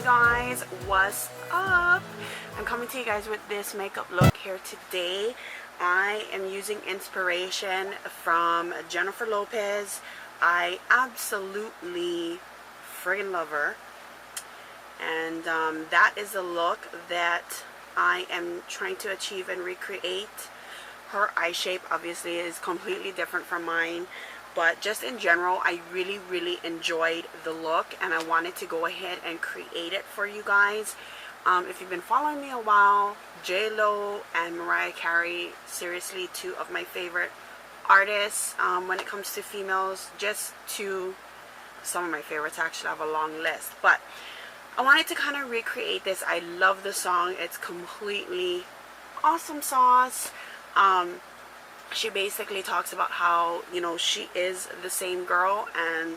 guys, what's up? I'm coming to you guys with this makeup look here today. I am using inspiration from Jennifer Lopez. I absolutely friggin' love her, and that is the look that I am trying to achieve and recreate. Her eye shape obviously is completely different from mine, but just in general, I really enjoyed the look, and I wanted to go ahead and create it for you guys. If you've been following me a while, J-Lo and Mariah Carey, seriously two of my favorite artists when it comes to females. Just two, some of my favorites. Actually, I have a long list, but I wanted to kind of recreate this. I love the song. It's completely awesome sauce. She basically talks about how, you know, she is the same girl, and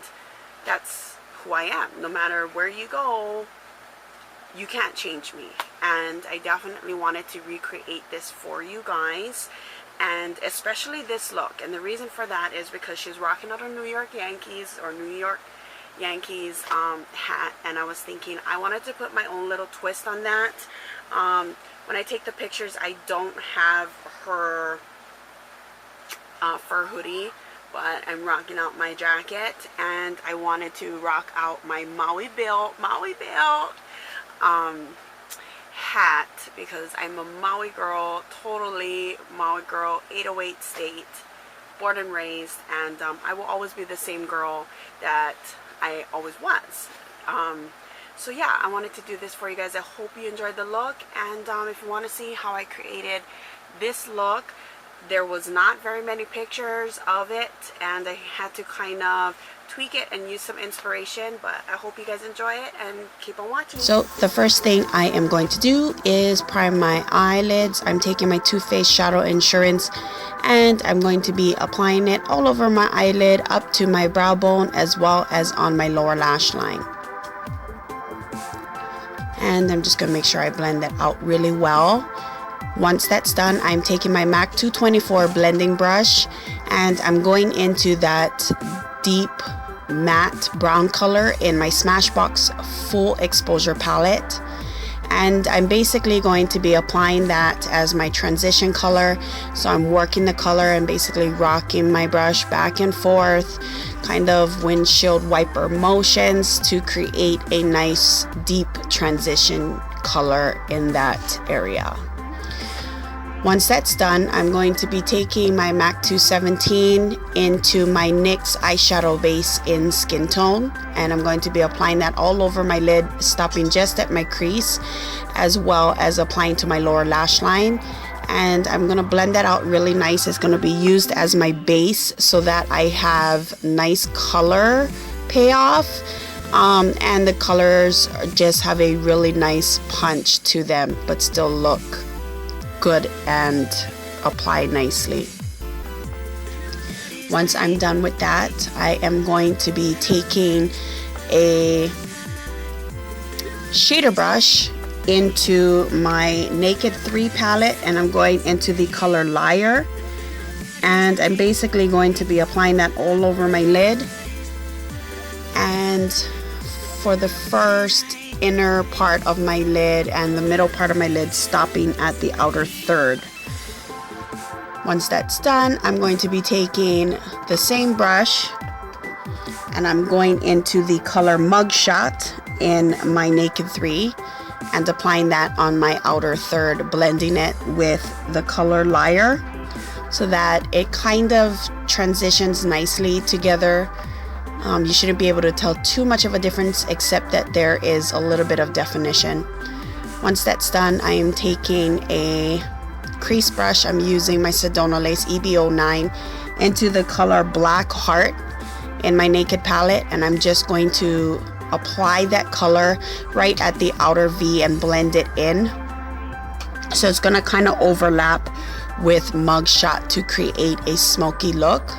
that's who I am. No matter where you go, you can't change me. And I definitely wanted to recreate this for you guys, and especially this look. And the reason for that is because she's rocking out a New York Yankees hat, and I was thinking I wanted to put my own little twist on that. When I take the pictures, I don't have her fur hoodie, but I'm rocking out my jacket, and I wanted to rock out my Maui Bill hat, because I'm a Maui girl, totally Maui girl, 808 state, born and raised, and I will always be the same girl that I always was. So yeah, I wanted to do this for you guys. I hope you enjoyed the look, and if you want to see how I created this look, there was not very many pictures of it, and I had to kind of tweak it and use some inspiration, but I hope you guys enjoy it and keep on watching. So the first thing I am going to do is prime my eyelids. I'm taking my Too Faced Shadow Insurance, and I'm going to be applying it all over my eyelid, up to my brow bone, as well as on my lower lash line. And I'm just going to make sure I blend that out really well. Once that's done, I'm taking my MAC 224 blending brush, and I'm going into that deep matte brown color in my Smashbox full exposure palette, and I'm basically going to be applying that as my transition color. So I'm working the color and basically rocking my brush back and forth, kind of windshield wiper motions, to create a nice deep transition color in that area. Once that's done, I'm going to be taking my MAC 217 into my NYX eyeshadow base in Skin Tone, and I'm going to be applying that all over my lid, stopping just at my crease, as well as applying to my lower lash line. And I'm going to blend that out really nice. It's going to be used as my base so that I have nice color payoff, and the colors just have a really nice punch to them, but still look good and apply nicely. Once I'm done with that, I am going to be taking a shader brush into my Naked 3 palette, and I'm going into the color Liar, and I'm basically going to be applying that all over my lid, and for the first inner part of my lid and the middle part of my lid, stopping at the outer third. Once that's done, I'm going to be taking the same brush, and I'm going into the color Mugshot in my Naked 3 and applying that on my outer third, blending it with the color Liar so that it kind of transitions nicely together. You shouldn't be able to tell too much of a difference, except that there is a little bit of definition. Once that's done, I am taking a crease brush. I'm using my Sedona Lace EB09 into the color Black Heart in my Naked palette, and I'm just going to apply that color right at the outer V and blend it in. So it's going to kind of overlap with Mugshot to create a smoky look.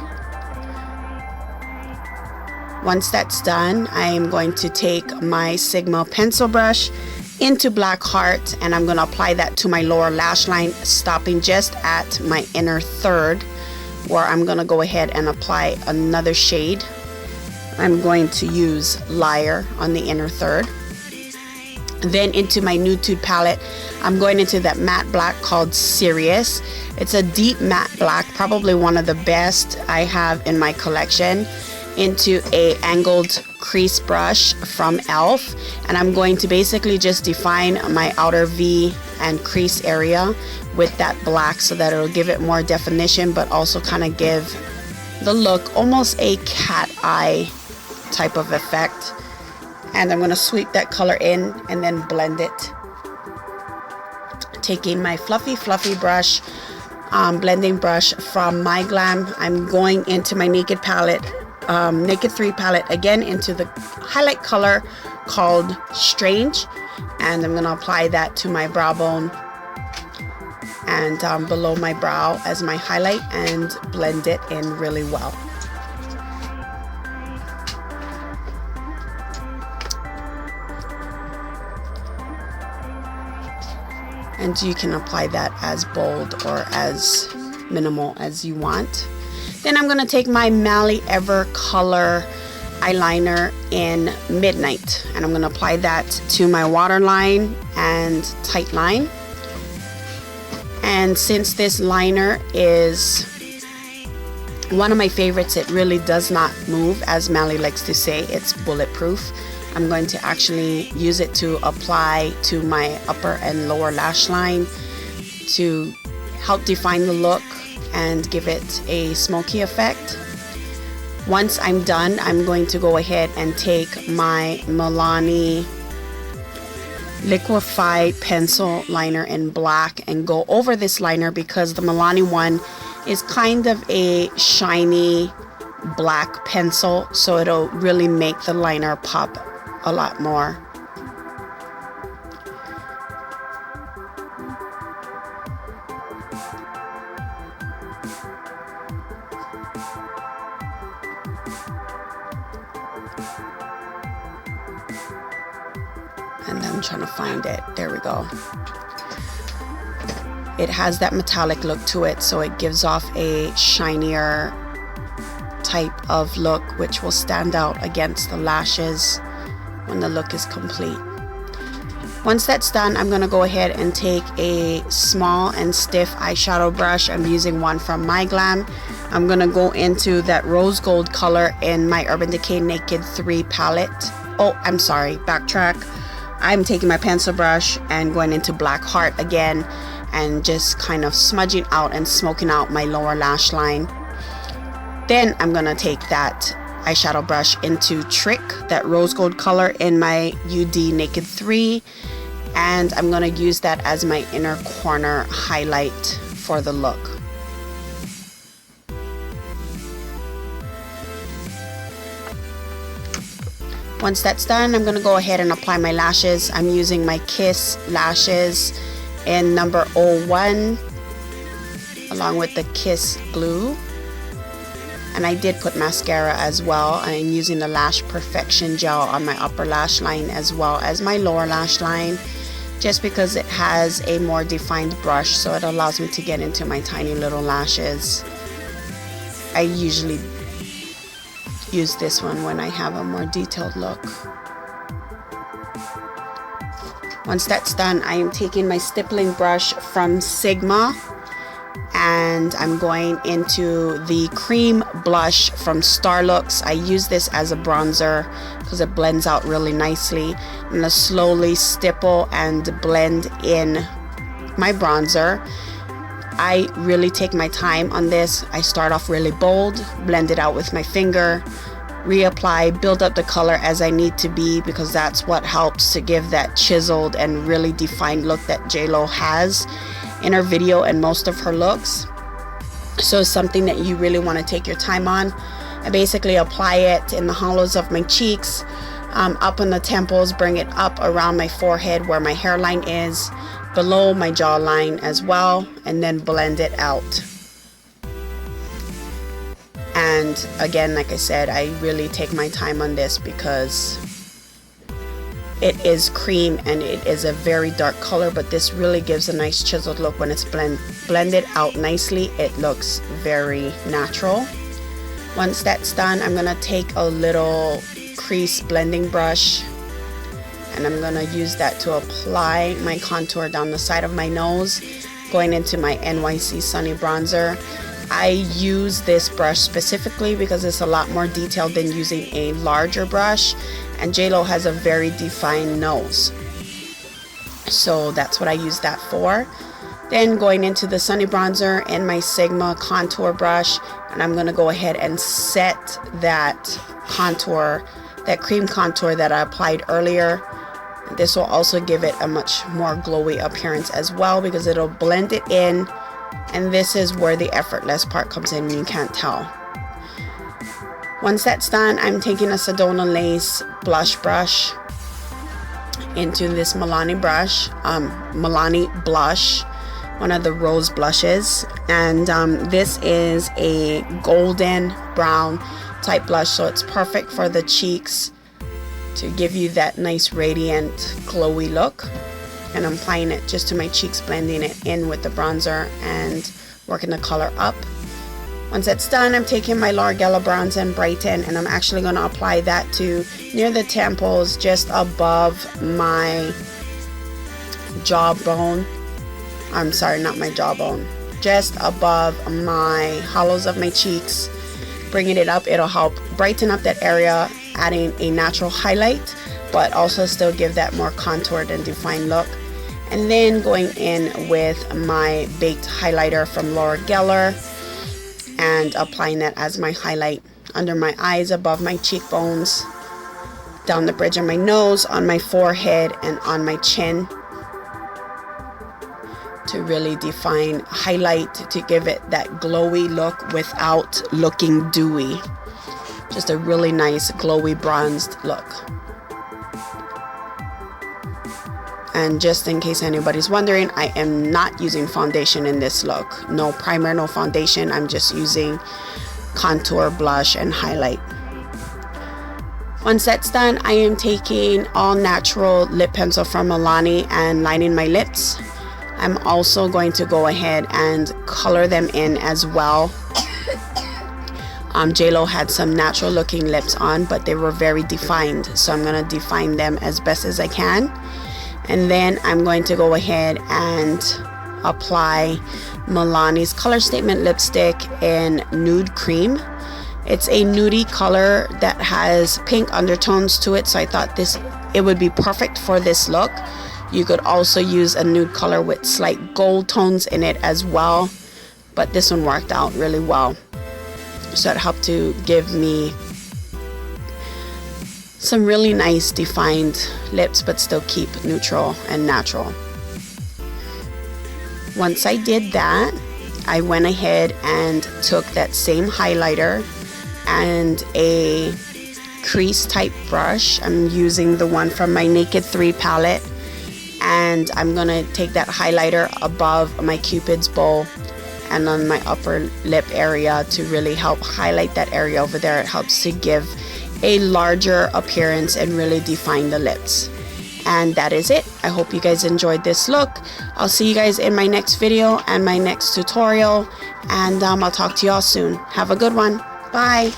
Once that's done, I am going to take my Sigma pencil brush into Black Heart, and I'm going to apply that to my lower lash line, stopping just at my inner third, where I'm going to go ahead and apply another shade. I'm going to use Liar on the inner third. Then into my Nude palette, I'm going into that matte black called Serious. It's a deep matte black, probably one of the best I have in my collection. Into a angled crease brush from e.l.f. and I'm going to basically just define my outer V and crease area with that black so that it'll give it more definition, but also kind of give the look almost a cat eye type of effect. And I'm going to sweep that color in and then blend it. Taking my fluffy brush, blending brush from My Glam, I'm going into my Naked palette, Naked 3 palette, again into the highlight color called Strange, and I'm going to apply that to my brow bone and below my brow as my highlight and blend it in really well. And you can apply that as bold or as minimal as you want. Then I'm going to take my Mally Ever Color eyeliner in Midnight, and I'm going to apply that to my waterline and tight line. And since this liner is one of my favorites, it really does not move, as Mally likes to say, it's bulletproof. I'm going to actually use it to apply to my upper and lower lash line to help define the look and give it a smoky effect. Once I'm done, I'm going to go ahead and take my Milani liquefied pencil liner in black and go over this liner, because the Milani one is kind of a shiny black pencil, so it'll really make the liner pop a lot more. And I'm trying to find it. There we go. It has that metallic look to it, so it gives off a shinier type of look, which will stand out against the lashes when the look is complete. Once that's done, I'm going to go ahead and take a small and stiff eyeshadow brush. I'm using one from My Glam. I'm going to go into that rose gold color in my Urban Decay Naked 3 palette. Oh, I'm sorry, backtrack. I'm taking my pencil brush and going into Black Heart again and just kind of smudging out and smoking out my lower lash line. Then I'm going to take that eyeshadow brush into Trick, that rose gold color in my UD Naked 3, and I'm going to use that as my inner corner highlight for the look. Once that's done, I'm going to go ahead and apply my lashes. I'm using my Kiss lashes in number 01 along with the Kiss glue. And I did put mascara as well. I'm using the Lash Perfection gel on my upper lash line as well as my lower lash line, just because it has a more defined brush, so it allows me to get into my tiny little lashes. I usually use this one when I have a more detailed look. Once that's done, I am taking my stippling brush from Sigma and I'm going into the cream blush from Starlooks. I use this as a bronzer because it blends out really nicely. I'm going to slowly stipple and blend in my bronzer. I really take my time on this. I start off really bold, blend it out with my finger, reapply, build up the color as I need to be, because that's what helps to give that chiseled and really defined look that JLo has in her video and most of her looks. So it's something that you really want to take your time on. I basically apply it in the hollows of my cheeks, up on the temples, bring it up around my forehead where my hairline is, below my jawline as well, and then blend it out. And again, like I said, I really take my time on this because it is cream and it is a very dark color, but this really gives a nice chiseled look. When it's blended out nicely, it looks very natural. Once that's done, I'm gonna take a little crease blending brush and I'm gonna use that to apply my contour down the side of my nose, going into my NYC Sunny Bronzer. I use this brush specifically because it's a lot more detailed than using a larger brush, and JLo has a very defined nose, so that's what I use that for. Then going into the Sunny Bronzer and my Sigma contour brush, and I'm gonna go ahead and set that contour, that cream contour that I applied earlier. This will also give it a much more glowy appearance as well, because it'll blend it in, and this is where the effortless part comes in when you can't tell. Once that's done, I'm taking a Sedona Lace blush brush into this Milani blush, one of the rose blushes, and this is a golden brown type blush, so it's perfect for the cheeks to give you that nice radiant glowy look. And I'm applying it just to my cheeks, blending it in with the bronzer and working the color up. Once that's done, I'm taking my L'Oreal Bronze and Brighten, and I'm actually going to apply that to near the temples, just above my jawbone. I'm sorry, not my jawbone, just above my hollows of my cheeks. Bringing it up, it'll help brighten up that area, adding a natural highlight, but also still give that more contoured and defined look. And then going in with my baked highlighter from Laura Geller and applying that as my highlight under my eyes, above my cheekbones, down the bridge of my nose, on my forehead, and on my chin, to really define, highlight, to give it that glowy look without looking dewy. Just a really nice glowy bronzed look. And just in case anybody's wondering, I am not using foundation in this look. No primer, no foundation. I'm just using contour, blush, and highlight. Once that's done, I am taking all natural lip pencil from Milani and lining my lips. I'm also going to go ahead and color them in as well. JLo had some natural looking lips on, but they were very defined, so I'm going to define them as best as I can. And then I'm going to go ahead and apply Milani's Color Statement lipstick in Nude Cream. It's a nudie color that has pink undertones to it, so I thought it would be perfect for this look. You could also use a nude color with slight gold tones in it as well, but this one worked out really well. So it helped to give me some really nice defined lips, but still keep neutral and natural. Once I did that, I went ahead and took that same highlighter and a crease type brush. I'm using the one from my Naked 3 palette, and I'm gonna take that highlighter above my Cupid's bow and on my upper lip area to really help highlight that area over there. It helps to give a larger appearance and really define the lips. And that is it. I hope you guys enjoyed this look. I'll see you guys in my next video and my next tutorial, and I'll talk to y'all soon. Have a good one. Bye.